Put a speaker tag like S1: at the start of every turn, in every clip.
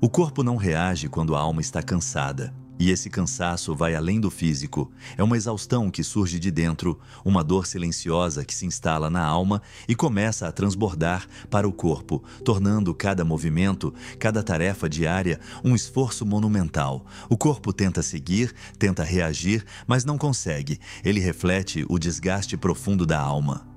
S1: O corpo não reage quando a alma está cansada. E esse cansaço vai além do físico. É uma exaustão que surge de dentro, uma dor silenciosa que se instala na alma e começa a transbordar para o corpo, tornando cada movimento, cada tarefa diária, um esforço monumental. O corpo tenta seguir, tenta reagir, mas não consegue. Ele reflete o desgaste profundo da alma.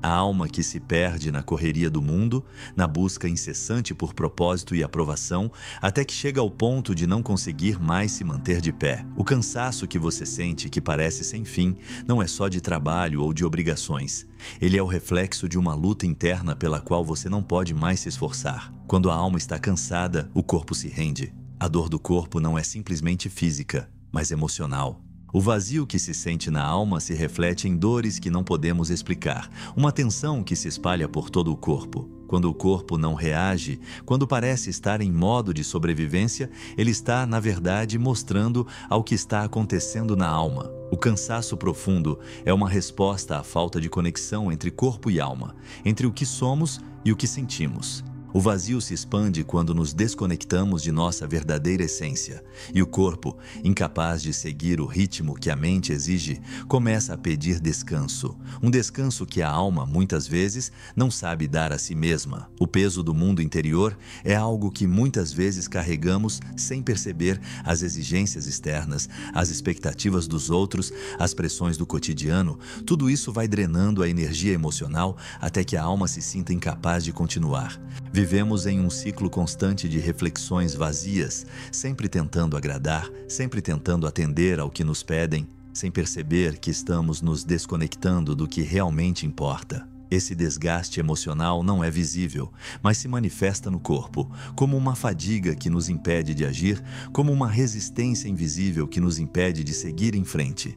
S1: A alma que se perde na correria do mundo, na busca incessante por propósito e aprovação, até que chega ao ponto de não conseguir mais se manter de pé. O cansaço que você sente, que parece sem fim, não é só de trabalho ou de obrigações. Ele é o reflexo de uma luta interna pela qual você não pode mais se esforçar. Quando a alma está cansada, o corpo se rende. A dor do corpo não é simplesmente física, mas emocional. O vazio que se sente na alma se reflete em dores que não podemos explicar, uma tensão que se espalha por todo o corpo. Quando o corpo não reage, quando parece estar em modo de sobrevivência, ele está, na verdade, mostrando ao que está acontecendo na alma. O cansaço profundo é uma resposta à falta de conexão entre corpo e alma, entre o que somos e o que sentimos. O vazio se expande quando nos desconectamos de nossa verdadeira essência, e o corpo, incapaz de seguir o ritmo que a mente exige, começa a pedir descanso. Um descanso que a alma, muitas vezes, não sabe dar a si mesma. O peso do mundo interior é algo que muitas vezes carregamos sem perceber as exigências externas, as expectativas dos outros, as pressões do cotidiano. Tudo isso vai drenando a energia emocional até que a alma se sinta incapaz de continuar. Vivemos em um ciclo constante de reflexões vazias, sempre tentando agradar, sempre tentando atender ao que nos pedem, sem perceber que estamos nos desconectando do que realmente importa. Esse desgaste emocional não é visível, mas se manifesta no corpo, como uma fadiga que nos impede de agir, como uma resistência invisível que nos impede de seguir em frente.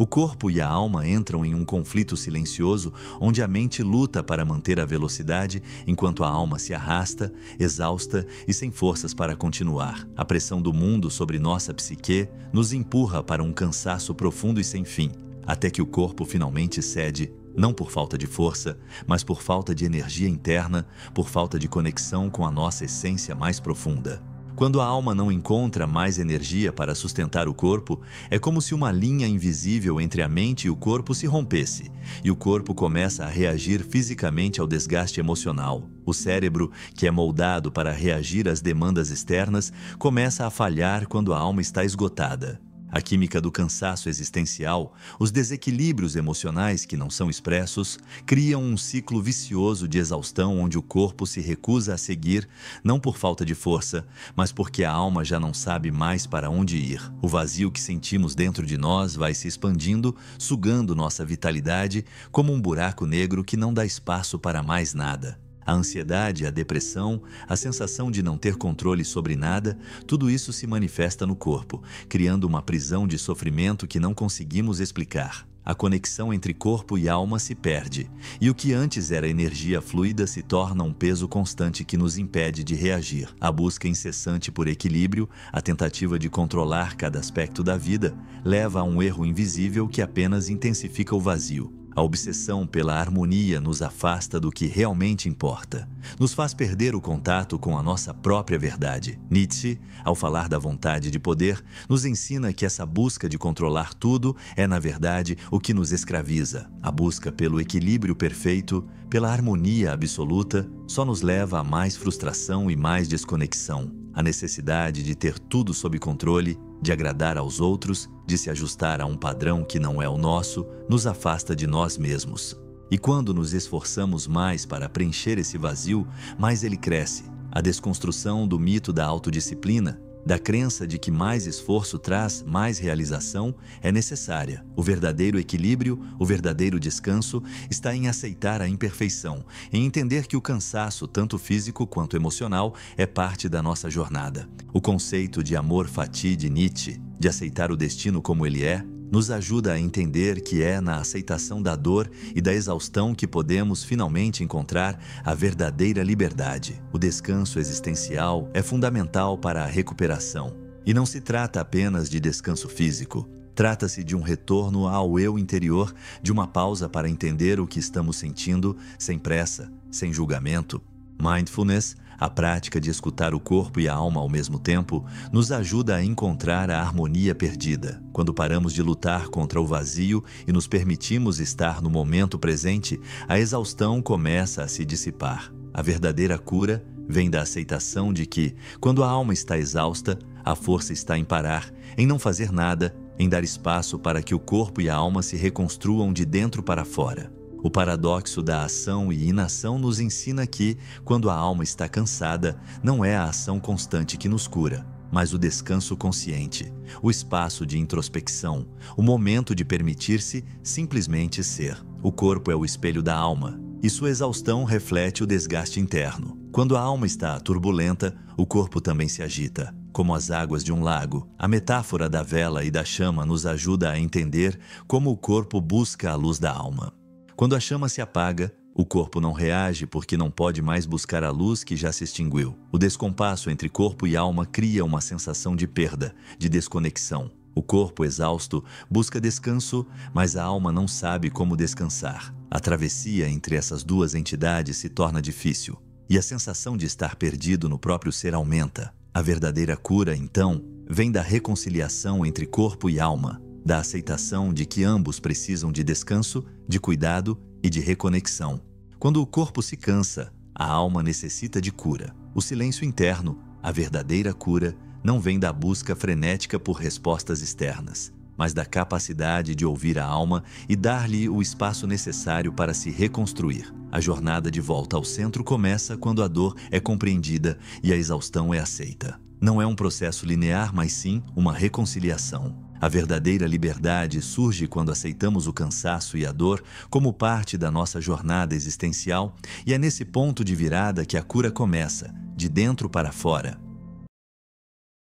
S1: O corpo e a alma entram em um conflito silencioso onde a mente luta para manter a velocidade enquanto a alma se arrasta, exausta e sem forças para continuar. A pressão do mundo sobre nossa psique nos empurra para um cansaço profundo e sem fim, até que o corpo finalmente cede, não por falta de força, mas por falta de energia interna, por falta de conexão com a nossa essência mais profunda. Quando a alma não encontra mais energia para sustentar o corpo, é como se uma linha invisível entre a mente e o corpo se rompesse, e o corpo começa a reagir fisicamente ao desgaste emocional. O cérebro, que é moldado para reagir às demandas externas, começa a falhar quando a alma está esgotada. A química do cansaço existencial, os desequilíbrios emocionais que não são expressos, criam um ciclo vicioso de exaustão onde o corpo se recusa a seguir, não por falta de força, mas porque a alma já não sabe mais para onde ir. O vazio que sentimos dentro de nós vai se expandindo, sugando nossa vitalidade, como um buraco negro que não dá espaço para mais nada. A ansiedade, a depressão, a sensação de não ter controle sobre nada, tudo isso se manifesta no corpo, criando uma prisão de sofrimento que não conseguimos explicar. A conexão entre corpo e alma se perde, e o que antes era energia fluida se torna um peso constante que nos impede de reagir. A busca incessante por equilíbrio, a tentativa de controlar cada aspecto da vida, leva a um erro invisível que apenas intensifica o vazio. A obsessão pela harmonia nos afasta do que realmente importa, nos faz perder o contato com a nossa própria verdade. Nietzsche, ao falar da vontade de poder, nos ensina que essa busca de controlar tudo é, na verdade, o que nos escraviza. A busca pelo equilíbrio perfeito, pela harmonia absoluta, só nos leva a mais frustração e mais desconexão. A necessidade de ter tudo sob controle, de agradar aos outros, de se ajustar a um padrão que não é o nosso, nos afasta de nós mesmos. E quando nos esforçamos mais para preencher esse vazio, mais ele cresce. A desconstrução do mito da autodisciplina, da crença de que mais esforço traz mais realização, é necessária. O verdadeiro equilíbrio, o verdadeiro descanso, está em aceitar a imperfeição, em entender que o cansaço, tanto físico quanto emocional, é parte da nossa jornada. O conceito de amor fati de Nietzsche, de aceitar o destino como ele é, nos ajuda a entender que é na aceitação da dor e da exaustão que podemos finalmente encontrar a verdadeira liberdade. O descanso existencial é fundamental para a recuperação. E não se trata apenas de descanso físico. Trata-se de um retorno ao eu interior, de uma pausa para entender o que estamos sentindo, sem pressa, sem julgamento, Mindfulness, a prática de escutar o corpo e a alma ao mesmo tempo, nos ajuda a encontrar a harmonia perdida. Quando paramos de lutar contra o vazio e nos permitimos estar no momento presente, a exaustão começa a se dissipar. A verdadeira cura vem da aceitação de que, quando a alma está exausta, a força está em parar, em não fazer nada, em dar espaço para que o corpo e a alma se reconstruam de dentro para fora. O paradoxo da ação e inação nos ensina que, quando a alma está cansada, não é a ação constante que nos cura, mas o descanso consciente, o espaço de introspecção, o momento de permitir-se simplesmente ser. O corpo é o espelho da alma, e sua exaustão reflete o desgaste interno. Quando a alma está turbulenta, o corpo também se agita, como as águas de um lago. A metáfora da vela e da chama nos ajuda a entender como o corpo busca a luz da alma. Quando a chama se apaga, o corpo não reage porque não pode mais buscar a luz que já se extinguiu. O descompasso entre corpo e alma cria uma sensação de perda, de desconexão. O corpo exausto busca descanso, mas a alma não sabe como descansar. A travessia entre essas duas entidades se torna difícil, e a sensação de estar perdido no próprio ser aumenta. A verdadeira cura, então, vem da reconciliação entre corpo e alma, da aceitação de que ambos precisam de descanso, de cuidado e de reconexão. Quando o corpo se cansa, a alma necessita de cura. O silêncio interno, a verdadeira cura, não vem da busca frenética por respostas externas, mas da capacidade de ouvir a alma e dar-lhe o espaço necessário para se reconstruir. A jornada de volta ao centro começa quando a dor é compreendida e a exaustão é aceita. Não é um processo linear, mas sim uma reconciliação. A verdadeira liberdade surge quando aceitamos o cansaço e a dor como parte da nossa jornada existencial, e é nesse ponto de virada que a cura começa, de dentro para fora.